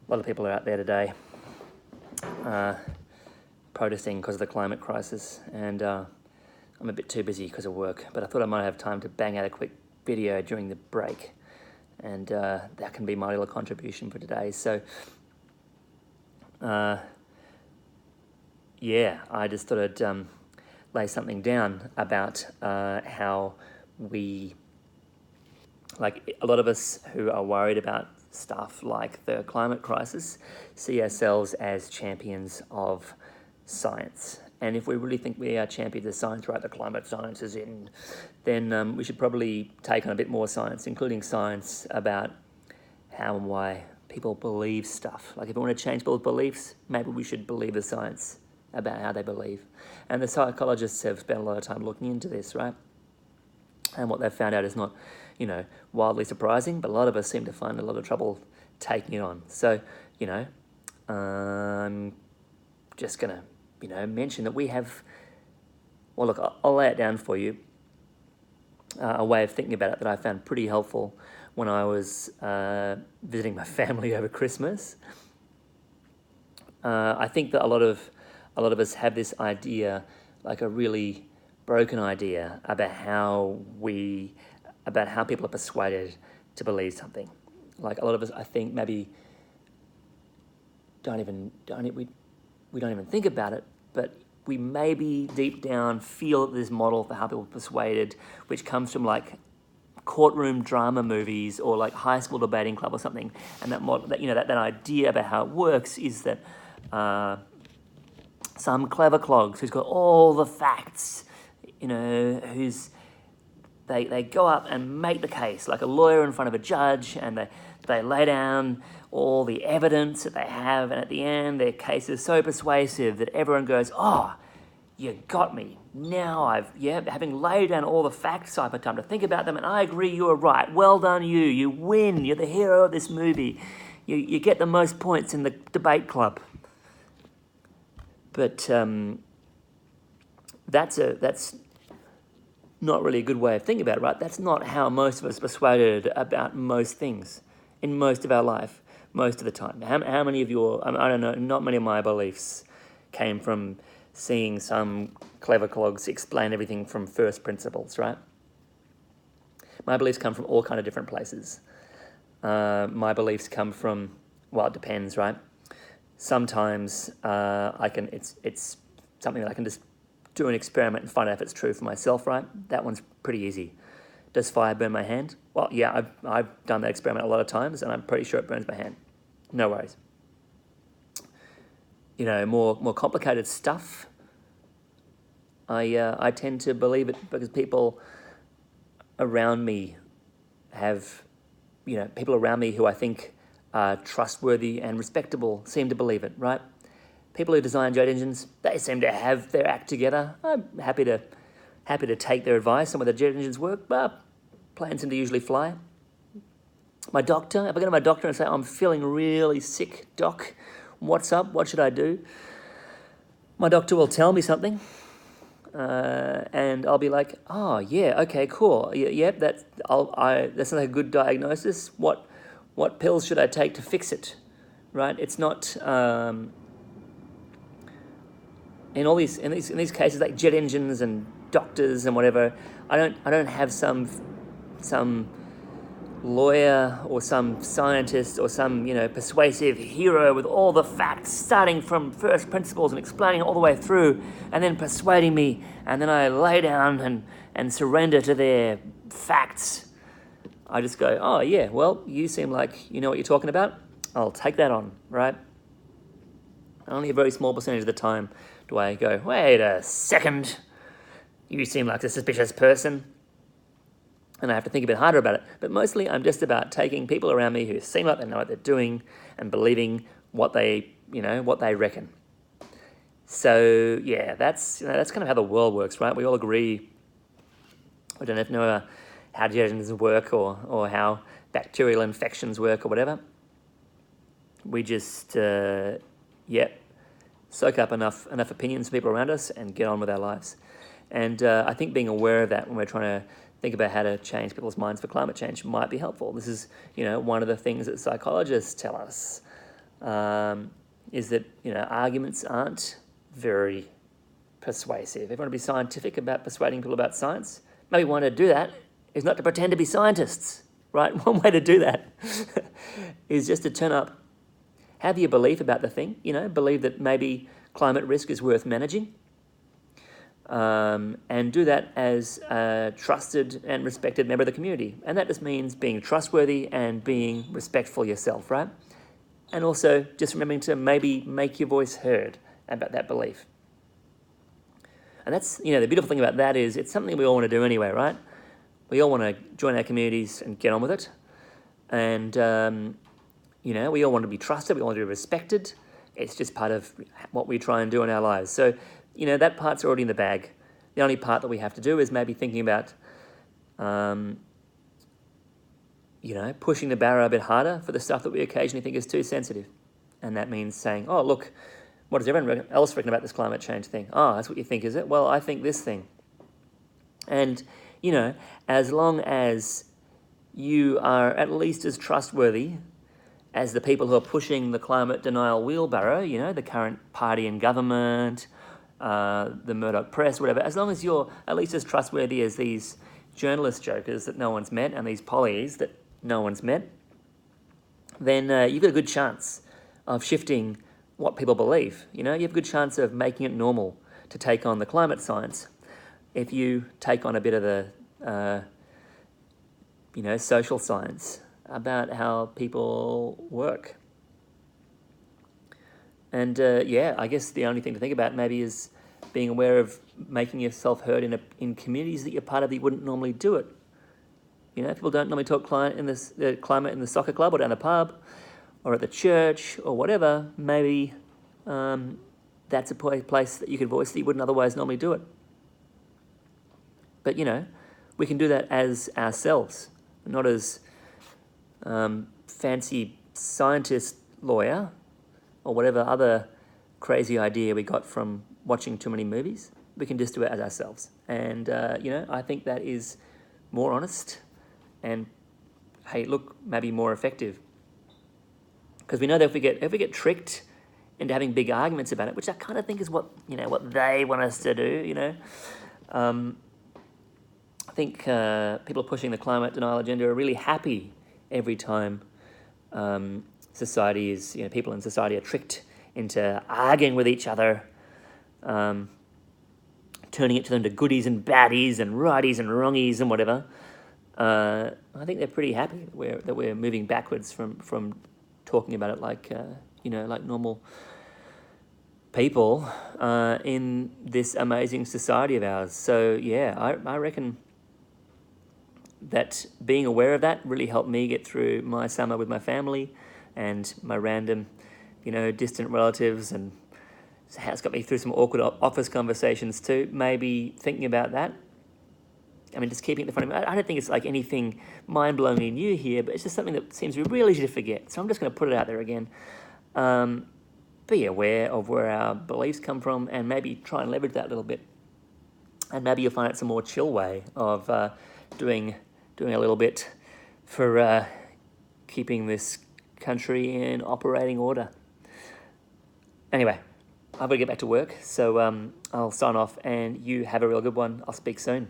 A lot of people are out there today protesting because of the climate crisis, and I'm a bit too busy because of work, but I thought I might have time to bang out a quick video during the break, and that can be my little contribution for today. So, yeah, I just thought I'd lay something down about how we, like a lot of us who are worried about stuff like the climate crisis, see ourselves as champions of science. And if we really think we are champions of science, right, the climate science is in, then we should probably take on a bit more science, including science about how and why people believe stuff. Like if we want to change people's beliefs, maybe we should believe the science about how they believe. And the psychologists have spent a lot of time looking into this, right? And what they've found out is not, wildly surprising, but a lot of us seem to find a lot of trouble taking it on. So, I'm just going to, mention that we have, well, look, I'll lay it down for you, a way of thinking about it that I found pretty helpful when I was visiting my family over Christmas. I think that a lot of us have this idea, like a really broken idea about how people are persuaded to believe something. Like a lot of us, I think, maybe we don't even think about it, but we maybe deep down feel that this model for how people are persuaded, which comes from like courtroom drama movies or like high school debating club or something, and that model, that idea about how it works is that some clever clogs who's got all the facts, they go up and make the case like a lawyer in front of a judge, and they lay down all the evidence that they have, and at the end their case is so persuasive that everyone goes, "Oh, you got me. Now having laid down all the facts, I've had time to think about them, and I agree you were right. Well done you win, you're the hero of this movie. You get the most points in the debate club." But that's not really a good way of thinking about it, right? That's not how most of us are persuaded about most things in most of our life, most of the time. How many of your, I don't know, not many of my beliefs came from seeing some clever clogs explain everything from first principles, right? My beliefs come from all kind of different places. My beliefs come from, well, it depends, right? Sometimes it's something that I can just do an experiment and find out if it's true for myself, right? That one's pretty easy. Does fire burn my hand? Well, yeah, I've done that experiment a lot of times, and I'm pretty sure it burns my hand. No worries. More complicated stuff, I tend to believe it because people around me people around me who I think are trustworthy and respectable seem to believe it, right? People who design jet engines, they seem to have their act together. I'm happy to take their advice on whether jet engines work, but planes seem to usually fly. My doctor, if I go to my doctor and say, "I'm feeling really sick, doc, what's up? What should I do?" My doctor will tell me something, and I'll be like, "Oh yeah, okay, cool. Yep, that's like a good diagnosis. What pills should I take to fix it?" Right? It's not. In these cases, like jet engines and doctors and whatever, I don't have some lawyer or some scientist or some persuasive hero with all the facts, starting from first principles and explaining it all the way through, and then persuading me, and then I lay down and surrender to their facts. I just go, "Oh yeah, well, you seem like you know what you're talking about. I'll take that on," right? Only a very small percentage of the time do I go, "Wait a second, you seem like a suspicious person," and I have to think a bit harder about it. But mostly I'm just about taking people around me who seem like they know what they're doing and believing what they reckon. So yeah, that's kind of how the world works, right? We all agree. We don't know how jet engines work or how bacterial infections work or whatever. We just soak up enough opinions from people around us and get on with our lives. And I think being aware of that when we're trying to think about how to change people's minds for climate change might be helpful. This is, one of the things that psychologists tell us. is that, arguments aren't very persuasive. If you want to be scientific about persuading people about science, maybe one way to do that is not to pretend to be scientists, right? One way to do that is just to turn up, have your belief about the thing, believe that maybe climate risk is worth managing, and do that as a trusted and respected member of the community. And that just means being trustworthy and being respectful yourself, right? And also just remembering to maybe make your voice heard about that belief. And that's, the beautiful thing about that is it's something we all want to do anyway, right? We all want to join our communities and get on with it. And, we all want to be trusted. We all want to be respected. It's just part of what we try and do in our lives. So, that part's already in the bag. The only part that we have to do is maybe thinking about, pushing the barrow a bit harder for the stuff that we occasionally think is too sensitive. And that means saying, oh, look, what does everyone else reckon about this climate change thing? Oh, that's what you think, is it? Well, I think this thing. And, as long as you are at least as trustworthy as the people who are pushing the climate denial wheelbarrow, the current party in government, the Murdoch press, whatever, as long as you're at least as trustworthy as these journalist jokers that no one's met and these pollies that no one's met, then you've got a good chance of shifting what people believe. You have a good chance of making it normal to take on the climate science if you take on a bit of the, social science about how people work. And I guess the only thing to think about maybe is being aware of making yourself heard in communities that you're part of that you wouldn't normally do it. People don't normally talk climate in the soccer club or down the pub or at the church or whatever. Maybe that's a place that you could voice that you wouldn't otherwise normally do it. But, we can do that as ourselves, not as fancy scientist lawyer or whatever other crazy idea we got from watching too many movies. We can just do it as ourselves. And, I think that is more honest and, hey, look, maybe more effective. Because we know that if we get tricked into having big arguments about it, which I kind of think is what they want us to do, I think people pushing the climate denial agenda are really happy every time society is, people in society are tricked into arguing with each other, turning it to them to goodies and baddies and righties and wrongies and whatever. I think they're pretty happy that we're moving backwards from talking about it like normal people in this amazing society of ours. So yeah, I reckon that being aware of that really helped me get through my summer with my family and my random, distant relatives, and it's got me through some awkward office conversations too. Maybe thinking about that. I mean, just keeping it in front of me. I don't think it's like anything mind-blowingly new here, but it's just something that seems to be really easy to forget. So I'm just going to put it out there again. Be aware of where our beliefs come from and maybe try and leverage that a little bit. And maybe you'll find it's a more chill way of doing a little bit for keeping this country in operating order. Anyway, I've got to get back to work, so I'll sign off and you have a real good one. I'll speak soon.